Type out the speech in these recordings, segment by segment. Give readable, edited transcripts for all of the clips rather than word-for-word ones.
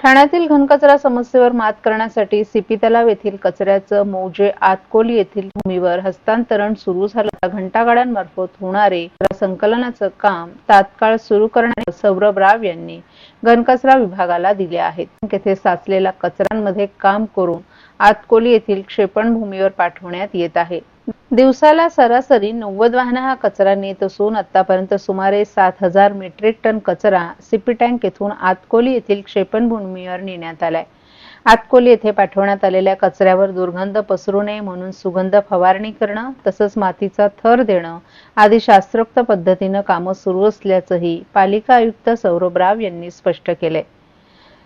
ठाण्यातील घनकचरा समस्येवर मात करण्यासाठी सीपी तलाव येथील कचऱ्याचं मौजे आतकोली येथील भूमीवर हस्तांतरण सुरू झालं. घंटागाड्यांमार्फत होणारे संकलनाचं काम तात्काळ सुरू करण्याचे सौरभ राव यांनी घनकचरा विभागाला दिले आहेत. येथे साचलेल्या कचऱ्यांमध्ये काम करून आतकोली येथील क्षेपणभूमीवर पाठवण्यात येत आहे. दिवसाला सरासरी 90 वाहने हा कचरा नेत असून आतापर्यंत सुमारे 7000 मेट्रिक टन कचरा सीपी टँक येथून आतकोली येथील क्षेपणभूमीवर नेण्यात आलाय. आतकोली येथे पाठवण्यात आलेल्या कचऱ्यावर दुर्गंध पसरू नये म्हणून सुगंध फवारणी करणं तसंच मातीचा थर देणं आदी शास्त्रोक्त पद्धतीनं कामं सुरू असल्याचंही पालिका आयुक्त सौरभ राव यांनी स्पष्ट केलंय.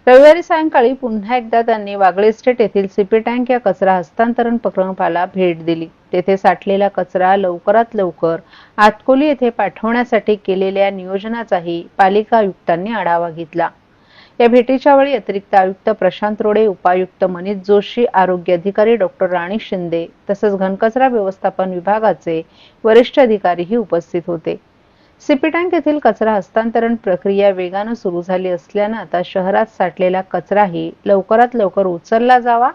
रविवारी सायंकाळी पुन्हा एकदा त्यांनी वागळे इस्टेट येथील सीपी टँक या कचरा हस्तांतरण प्रकल्पाला भेट दिली. तेथे साठलेला कचरा लवकरात लवकर आतकोली येथे पाठवण्यासाठी केलेल्या नियोजनाचाही पालिका आयुक्तांनी आढावा घेतला. या भेटीच्या वेळी अतिरिक्त आयुक्त प्रशांत रोडे, उपायुक्त मनीष जोशी, आरोग्य अधिकारी डॉक्टर राणी शिंदे तसंच घनकचरा व्यवस्थापन विभागाचे वरिष्ठ अधिकारीही उपस्थित होते. सीपी टँक येथील कचरा हस्तांतरण प्रक्रिया वेगाने सुरू झाली असल्याने आता शहरात साठलेला कचराही लवकरात लवकर उचलला जावा.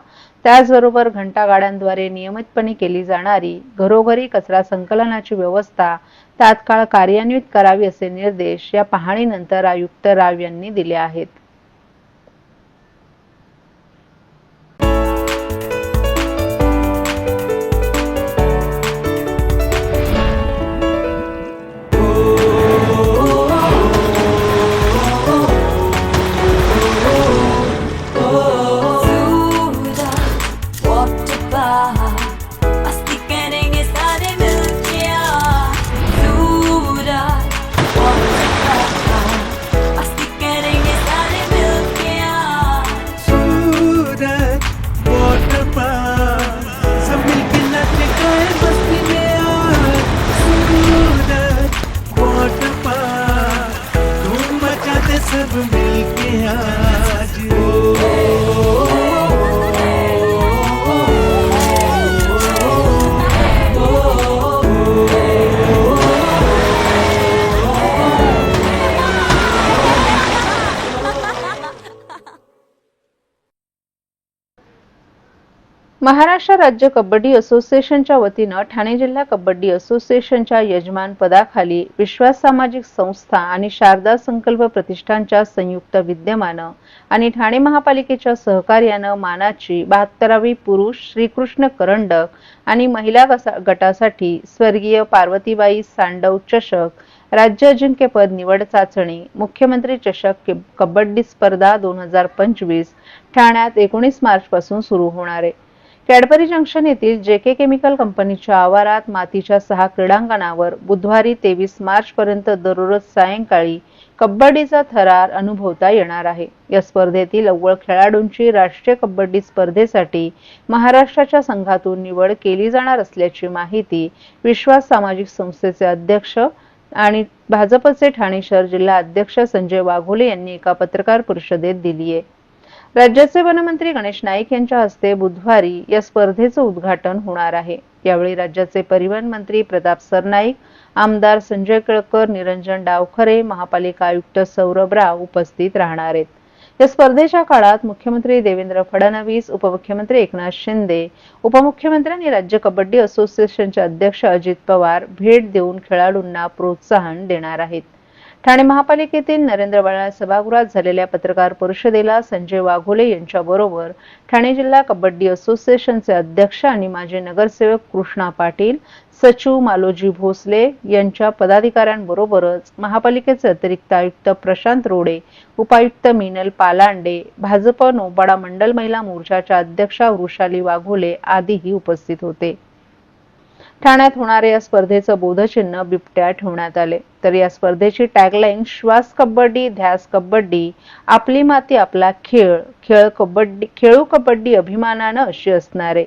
त्याचबरोबर घंटागाड्यांद्वारे नियमितपणे केली जाणारी घरोघरी कचरा संकलनाची व्यवस्था तात्काळ कार्यान्वित करावी असे निर्देश या पाहणीनंतर आयुक्त राव यांनी दिले आहेत. सब मिलके आज महाराष्ट्र राज्य कबड्डी असोसिएशनच्या वतीनं ठाणे जिल्हा कबड्डी असोसिएशनच्या यजमान पदाखाली विश्वास सामाजिक संस्था आणि शारदा संकल्प प्रतिष्ठानच्या संयुक्त विद्यमानं आणि ठाणे महापालिकेच्या सहकार्यानं मानाची 72वी पुरुष श्रीकृष्ण करंडक आणि महिला गटासाठी स्वर्गीय पार्वतीबाई सांडव चषक राज्य अजिंक्यपद निवड चाचणी मुख्यमंत्री चषक कबड्डी स्पर्धा 2025 ठाण्यात 19 मार्च पासून सुरू होणार आहे. कॅडबरी जंक्शन येथील जेके केमिकल कंपनीच्या आवारात मातीच्या 6 क्रीडांगणावर बुधवारी 23 मार्च पर्यंत दररोज सायंकाळी कबड्डीचा थरार अनुभवता येणार आहे. या स्पर्धेतील अव्वल खेळाडूंची राष्ट्रीय कबड्डी स्पर्धेसाठी महाराष्ट्राच्या संघातून निवड केली जाणार असल्याची माहिती विश्वास सामाजिक संस्थेचे अध्यक्ष आणि भाजपचे ठाणे शहर जिल्हा अध्यक्ष संजय वाघोले यांनी एका पत्रकार परिषदेत दिली आहे. राज्याचे वनमंत्री गणेश नाईक यांच्या हस्ते बुधवारी या स्पर्धेचं उद्घाटन होणार आहे. यावेळी राज्याचे परिवहन मंत्री प्रताप सरनाईक, आमदार संजय केळकर, निरंजन डावखरे, महापालिका आयुक्त सौरभ राव उपस्थित राहणार आहेत. या स्पर्धेच्या काळात मुख्यमंत्री देवेंद्र फडणवीस, उपमुख्यमंत्री एकनाथ शिंदे, उपमुख्यमंत्री आणि राज्य कबड्डी असोसिएशनचे अध्यक्ष अजित पवार भेट देऊन खेळाडूंना प्रोत्साहन देणार आहेत. ठाणे महापालिकेतील नरेंद्र वळणाळ सभागृहात झालेल्या पत्रकार परिषदेला संजय वाघोले यांच्याबरोबर ठाणे जिल्हा कबड्डी असोसिएशनचे अध्यक्ष आणि माजी नगरसेवक कृष्णा पाटील, सचिव मालोजी भोसले यांच्या पदाधिकाऱ्यांबरोबरच महापालिकेचे अतिरिक्त आयुक्त प्रशांत रोडे, उपायुक्त मीनल पालांडे, भाजप नौपाडा मंडल महिला मोर्चाच्या अध्यक्षा वृषाली वाघोले आदीही उपस्थित होते. ठाण्यात होणाऱ्या या स्पर्धेचं बोधचिन्ह बिबट्या ठेवण्यात आले. तर या स्पर्धेची टॅगलाईन श्वास कबड्डी, ध्यास कबड्डी, आपली माती आपला खेळ, खेळू कबड्डी अभिमानानं अशी असणार आहे.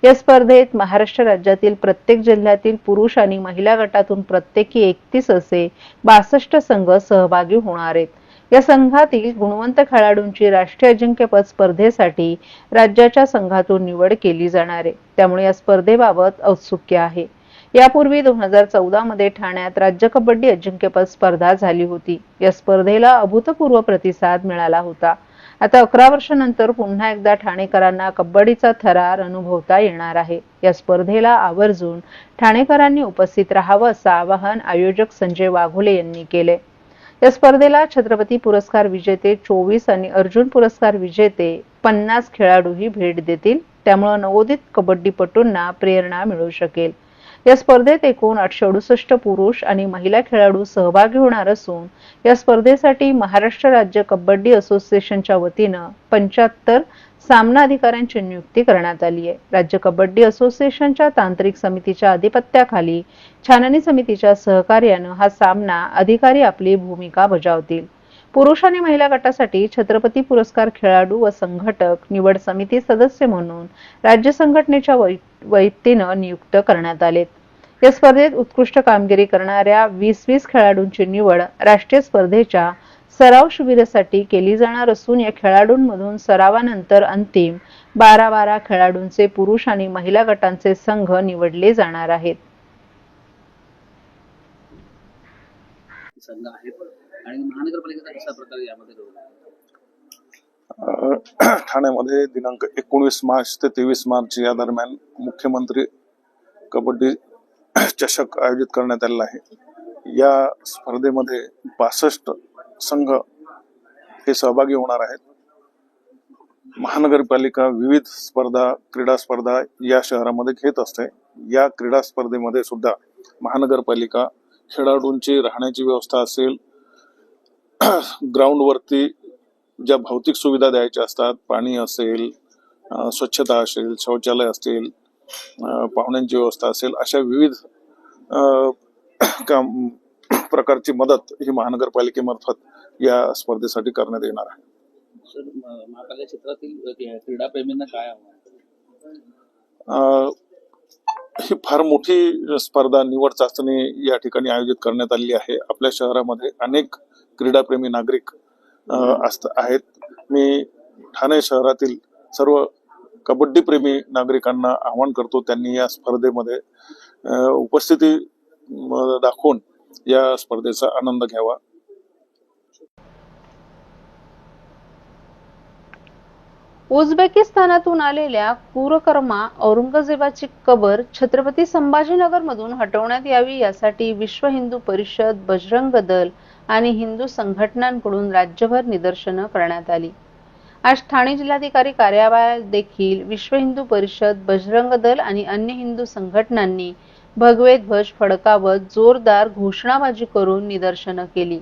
या स्पर्धेत महाराष्ट्र राज्यातील प्रत्येक जिल्ह्यातील पुरुष आणि महिला गटातून प्रत्येकी 31 असे 62 संघ सहभागी होणार आहेत. या संघातील गुणवंत खेळाडूंची राष्ट्रीय अजिंक्यपद स्पर्धेसाठी राज्याच्या संघातून निवड केली जाणार आहे. त्यामुळे या स्पर्धेबाबत औत्सुक्य आहे. यापूर्वी 2014 मध्ये ठाण्यात राज्य कबड्डी अजिंक्यपद स्पर्धा झाली होती. या स्पर्धेला अभूतपूर्व प्रतिसाद मिळाला होता. आता 11 वर्षांनंतर पुन्हा एकदा ठाणेकरांना कबड्डीचा थरार अनुभवता येणार आहे. या स्पर्धेला आवर्जून ठाणेकरांनी उपस्थित राहावं असं आवाहन आयोजक संजय वाघोले यांनी केले. या स्पर्धेला छत्रपती पुरस्कार विजेते 24 आणि अर्जुन पुरस्कार विजेते 50 खेळाडूही भेट देतील. त्यामुळे नवोदित कबड्डीपटूंना प्रेरणा मिळू शकेल. या स्पर्धेत एकूण 868 पुरुष आणि महिला खेळाडू सहभागी होणार असून या स्पर्धेसाठी महाराष्ट्र राज्य कबड्डी असोसिएशनच्या वतीनं 75 सामना अधिकाऱ्यांची नियुक्ती करण्यात आली आहे. राज्य कबड्डी असोसिएशनच्या तांत्रिक समितीच्या अधिपत्याखाली छाननी समितीच्या सहकार्यानं हा सामना अधिकारी आपली भूमिका बजावतील. पुरुष आणि महिला गटासाठी छत्रपती पुरस्कार खेळाडू व संघटक निवड समिती सदस्य म्हणून राज्य संघटनेच्या वतीनं नियुक्त करण्यात आलेत. या स्पर्धेत उत्कृष्ट कामगिरी करणाऱ्या 20 खेळाडूंची निवड राष्ट्रीय स्पर्धेच्या सराव शिबिरासाठी केली जाणार असून या खेळाडूंमधून सरावानंतर अंतिम 12 खेळाडूंचे पुरुष आणि महिला गटांचे संघ निवडले जाणार आहेत. आणि महानगरपालिकेचा कशा प्रकारे यामध्ये ठाण्यामध्ये दिनांक 19 मार्च ते 23 मार्च या दरम्यान मुख्यमंत्री कबड्डी चषक आयोजित करण्यात आलेला आहे. या स्पर्धेमध्ये 65 संघ हे सहभागी होणार आहेत. महानगरपालिका विविध स्पर्धा क्रीडा स्पर्धा या शहरामध्ये घेत असते. या क्रीडा स्पर्धेमध्ये सुद्धा महानगरपालिका खेळाडूंची राहण्याची व्यवस्था असेल, ग्राउंड वरती ज्या भौतिक सुविधा द्यायच्या असतात, पाणी असेल, स्वच्छता असेल, शौचालय असतील, पाहुण्यांची व्यवस्था असेल, अशा विविध प्रकारची मदत ही महानगरपालिकेमार्फत या स्पर्धेसाठी करण्यात येणार आहे. महापालिका क्षेत्रातील क्रीडाप्रेमींना काय ही फार मोठी स्पर्धा निवड चाचणी या ठिकाणी आयोजित करण्यात आलेली आहे. आपल्या शहरामध्ये अनेक क्रीडाप्रेमी नागरिक आहेत. मी ठाणे शहरातील सर्व कबड्डी प्रेमी नागरिकांना आवाहन करतो, त्यांनी या स्पर्धेमध्ये उपस्थिती दाखवून या स्पर्धेचा आनंद घ्यावा. उझबेकिस्तानातून आलेल्या कुरकर्मा औरंगजेबाची कबर छत्रपती संभाजीनगर मधून हटवण्यात यावी यासाठी विश्व हिंदू परिषद, बजरंग दल आणि हिंदू संघटनांकडून राज्यभर निदर्शनं करण्यात आली. आज ठाणे जिल्हाधिकारी कार्यालयात देखील विश्व हिंदू परिषद, बजरंग दल आणि अन्य हिंदू संघटनांनी भगवे ध्वज फडकावत जोरदार घोषणाबाजी करून निदर्शनं केली.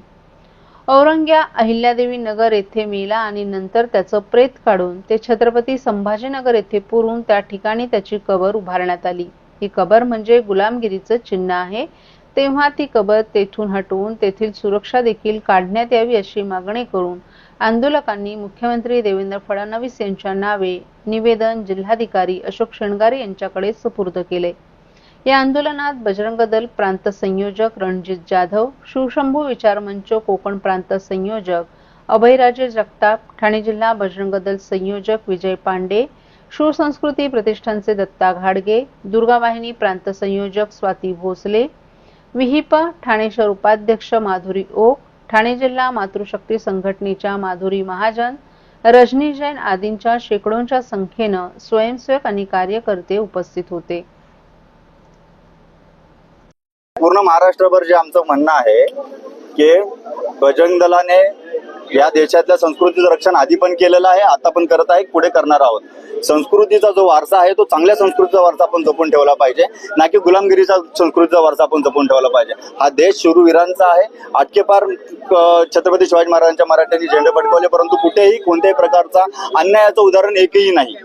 औरंग्या अहिल्यादेवी नगर येथे मेला आणि नंतर त्याचं प्रेत काढून ते छत्रपती संभाजीनगर येथे पुरून त्या ठिकाणी त्याची कबर उभारण्यात आली. ही कबर म्हणजे गुलामगिरीचं चिन्ह आहे. तेव्हा ती कबर तेथून हटवून तेथील सुरक्षा देखील काढण्यात यावी अशी मागणी करून आंदोलकांनी मुख्यमंत्री देवेंद्र फडणवीस यांच्या नावे निवेदन जिल्हाधिकारी अशोक शेणगारे यांच्याकडे सुपूर्द केले. या आंदोलनात बजरंग दल प्रांत संयोजक रणजित जाधव, शिवशंभू विचार मंच कोकण प्रांत संयोजक अभयराजे जगताप, ठाणे जिल्हा बजरंग दल संयोजक विजय पांडे, शिवसंस्कृती प्रतिष्ठानचे दत्ता घाडगे, दुर्गा वाहिनी प्रांत संयोजक स्वाती भोसले, विहिप ठाणे शहर उपाध्यक्ष माधुरी ओक, ठाणे जिल्हा मातृशक्ती संघटनेच्या माधुरी महाजन, रजनी जैन आदींच्या शेकडोंच्या संख्येनं स्वयंसेवक आणि कार्यकर्ते उपस्थित होते. पूर्ण महाराष्ट्रभर जे आमचं म्हणणं आहे की बजरंग दलाने या देशातल्या संस्कृतीचं रक्षण आधी पण केलेलं आहे, आता पण करत आहे, पुढे करणार आहोत. संस्कृतीचा जो वारसा आहे तो चांगल्या संस्कृतीचा वारसा आपण जपून ठेवला पाहिजे, ना की गुलामगिरीचा संस्कृतीचा वारसा आपण जपून ठेवला पाहिजे. हा देश शूरवीरांचा आहे. आटकेपार छत्रपती शिवाजी महाराजांच्या मराठ्यांनी झेंडे फडकवले, परंतु कुठेही कोणत्याही प्रकारचा अन्यायाचं उदाहरण एकही नाही.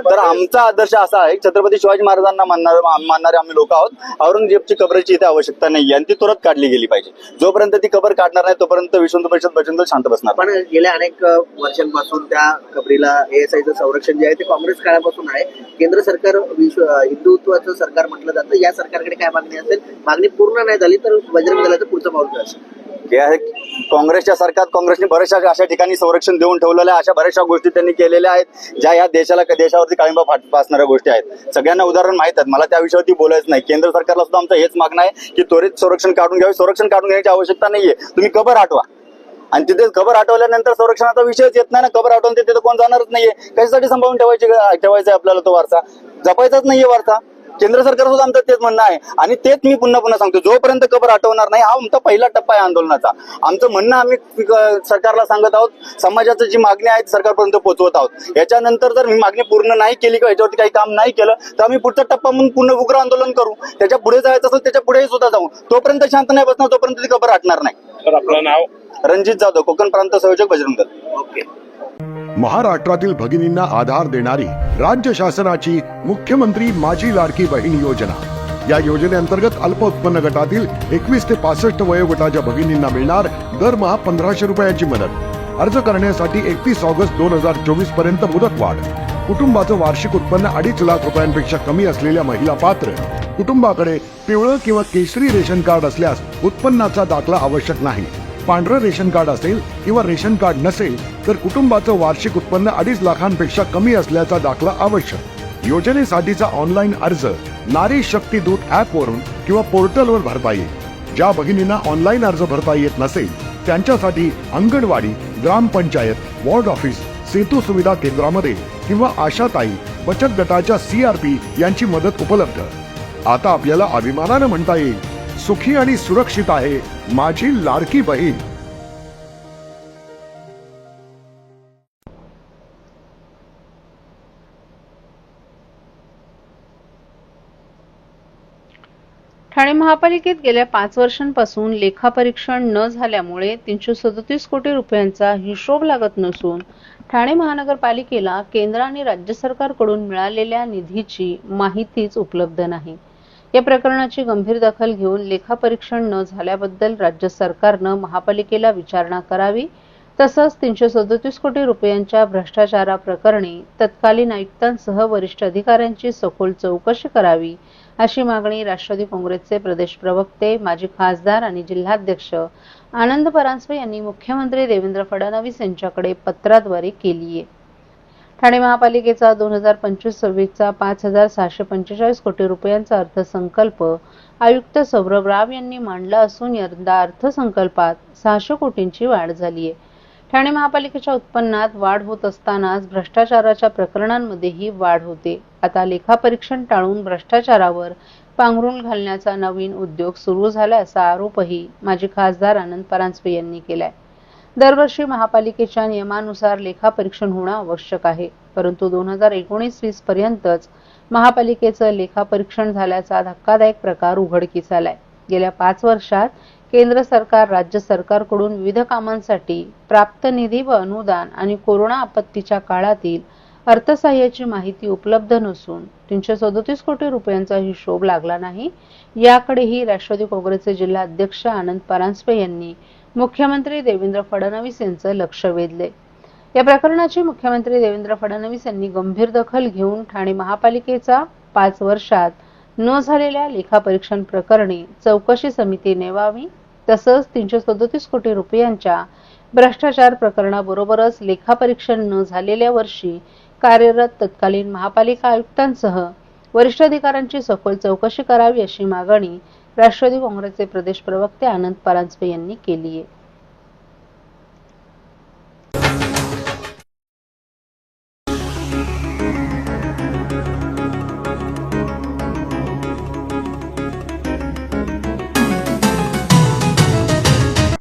तर आमचा आदर्श असा आहे, छत्रपती शिवाजी महाराजांना मानणारे आम्ही लोक आहोत. औरंगजेबची कबराची इथे आवश्यकता नाही आणि ती तुरंत काढली गेली पाहिजे. जोपर्यंत ती कबर काढणार नाही तोपर्यंत विश्व हिंदू परिषद बजरंग दल शांत बसणार. पण गेल्या अनेक वर्षांपासून त्या कबरीला एएसआयचं संरक्षण जे आहे ते काँग्रेस काळापासून आहे. केंद्र सरकार हिंदुत्वाचं सरकार म्हटलं जातं. या सरकारकडे काय मागणी असेल? मागणी पूर्ण नाही झाली तर बजरंग दलाचं पुढचं पाऊल असेल. काँग्रेसच्या सरकार काँग्रेसने बऱ्याचशा अशा ठिकाणी संरक्षण देऊन ठेवलेलं आहे. अशा बऱ्याचशा गोष्टी त्यांनी केलेल्या आहेत ज्या या देशावरती काळिंबा फासणाऱ्या गोष्टी आहेत. सगळ्यांना उदाहरण माहित आहेत. मला त्या विषयावरती बोलायचं नाही. केंद्र सरकारला सुद्धा आमचं हेच मागणं आहे की त्वरित संरक्षण काढून घ्यावे. संरक्षण काढून घेण्याची आवश्यकता नाहीये, तुम्ही कबर हटवा. आणि तिथे कबर हटवल्यानंतर संरक्षणाचा विषयच येत नाही ना. कबर हटवून तिथे कोण जाणारच नाहीये. कशासाठी सांभाळून ठेवायचं आपल्याला तो वारसा? जपायचाच नाहीये वारसा. केंद्र सरकार सुद्धा आमचं तेच म्हणणं आहे आणि तेच मी पुन्हा सांगतो, जोपर्यंत कबर हटवणार नाही, हा आमचा पहिला टप्पा आहे आंदोलनाचा. आमचं म्हणणं आम्ही सरकारला सांगत आहोत, समाजाची जी मागणी आहे ती सरकारपर्यंत पोहोचवत आहोत. याच्यानंतर जर ही मागणी पूर्ण नाही केली किंवा याच्यावरती काही काम नाही केलं तर आम्ही पुढचा टप्पा म्हणून पूर्ण उग्र आंदोलन करू. त्याच्या पुढे जायचं असेल त्याच्या पुढेही सुद्धा जाऊ. तोपर्यंत शांत नाही बसणार, तोपर्यंत ती कबर हटणार नाही. तर आपलं नाव? रणजित जाधव, कोकण प्रांत संयोजक, बजरंग दल. ओके. महाराष्ट्रातील भगिनींना आधार देणारी राज्य शासनाची मुख्यमंत्री माझी लाडकी बहीण योजना. या योजनेअंतर्गत अल्प उत्पन्न गटातील 21 ते 65 वयोगटाच्या भगिनींना मिळणार दरमहा 1500 रुपयांची मदत. अर्ज करण्यासाठी 31 ऑगस्ट 2024 पर्यंत मुदतवाढ. कुटुंबाचं वार्षिक उत्पन्न 2.5 लाख रुपयांपेक्षा कमी असलेल्या महिला पात्र. कुटुंबाकडे पिवळं किंवा केशरी रेशन कार्ड असल्यास उत्पन्नाचा दाखला आवश्यक नाही. पांढरं रेशन कार्ड असेल किंवा रेशन कार्ड नसेल तर कुटुंबाचं वार्षिक उत्पन्न 2.5 लाखांपेक्षा कमी असल्याचा दाखला आवश्यक. योजनेसाठीचा ऑनलाईन अर्ज नारी शक्ती दूत ऍप वरून किंवा पोर्टलवर भरता येईल. ज्या भगिनींना ऑनलाईन अर्ज भरता येत नसेल त्यांच्यासाठी अंगणवाडी, ग्रामपंचायत, वॉर्ड ऑफिस, सेतू सुविधा केंद्रामध्ये किंवा आशाताई बचत गटाच्या CRP यांची मदत उपलब्ध. आता आपल्याला अभिमानानं म्हणता येईल, सुखी आणि सुरक्षित आहे माझी लाडकी बहीण. ठाणे महापालिकेत गेल्या 5 वर्षांपासून लेखापरीक्षण न झाल्यामुळे 337 कोटी रुपयांचा हिशोब लागत नसून ठाणे महानगरपालिकेला केंद्र आणि राज्य सरकारकडून मिळालेल्या निधीची माहितीच उपलब्ध नाही. या प्रकरणाची गंभीर दखल घेऊन लेखापरीक्षण न झाल्याबद्दल राज्य सरकारनं महापालिकेला विचारणा करावी. तसंच 337 कोटी रुपयांच्या भ्रष्टाचाराप्रकरणी तत्कालीन आयुक्तांसह वरिष्ठ अधिकाऱ्यांची सखोल चौकशी करावी अशी मागणी राष्ट्रवादी काँग्रेसचे प्रदेश प्रवक्ते, माजी खासदार आणि जिल्हाध्यक्ष आनंद परांजपे यांनी मुख्यमंत्री देवेंद्र फडणवीस यांच्याकडे पत्राद्वारे केली आहे. ठाणे महापालिकेचा 2025-26चा 5,645 कोटी रुपयांचा अर्थसंकल्प आयुक्त सौरभ राव यांनी मांडला असून यंदा अर्थसंकल्पात 600 कोटींची वाढ झाली आहे. ठाणे महापालिकेच्या उत्पन्नात वाढ होत असतानाच भ्रष्टाचाराच्या प्रकरणांमध्येही वाढ होते. आता लेखापरीक्षण टाळून भ्रष्टाचारावर पांघरूण घालण्याचा नवीन उद्योग सुरू झाला असा आरोपही माजी खासदार आनंद परांजपे यांनी केलाय. दरवर्षी महापालिकेच्या नियमानुसार लेखापरीक्षण होणं आवश्यक आहे, परंतु 2019-20 पर्यंतच महापालिकेचं लेखापरीक्षण झाल्याचा धक्कादायक प्रकार उघडकीस आलाय. गेल्या 5 वर्षात केंद्र सरकार, राज्य सरकारकडून विविध कामांसाठी प्राप्त निधी व अनुदान आणि कोरोना आपत्तीच्या काळातील अर्थसहाय्याची माहिती उपलब्ध नसून 337 कोटी रुपयांचा हिशोब लागला नाही. याकडेही राष्ट्रवादी काँग्रेसचे जिल्हाध्यक्ष आनंद परांजपे यांनी मुख्यमंत्री देवेंद्र फडणवीस यांचं लक्ष वेधले. या प्रकरणाची मुख्यमंत्री देवेंद्र फडणवीस यांनी गंभीर दखल घेऊन ठाणे महापालिकेचा 5 वर्षात न झालेल्या लेखापरीक्षण प्रकरणी चौकशी समिती नेमावी. तसंच 337 कोटी रुपयांच्या भ्रष्टाचार प्रकरणाबरोबरच लेखापरीक्षण न झालेल्या वर्षी कार्यरत तत्कालीन महापालिका आयुक्तांसह वरिष्ठ अधिकाऱ्यांची सखोल चौकशी करावी अशी मागणी राष्ट्रवादी काँग्रेसचे प्रदेश प्रवक्ते आनंद परांजपे यांनी केली आहे.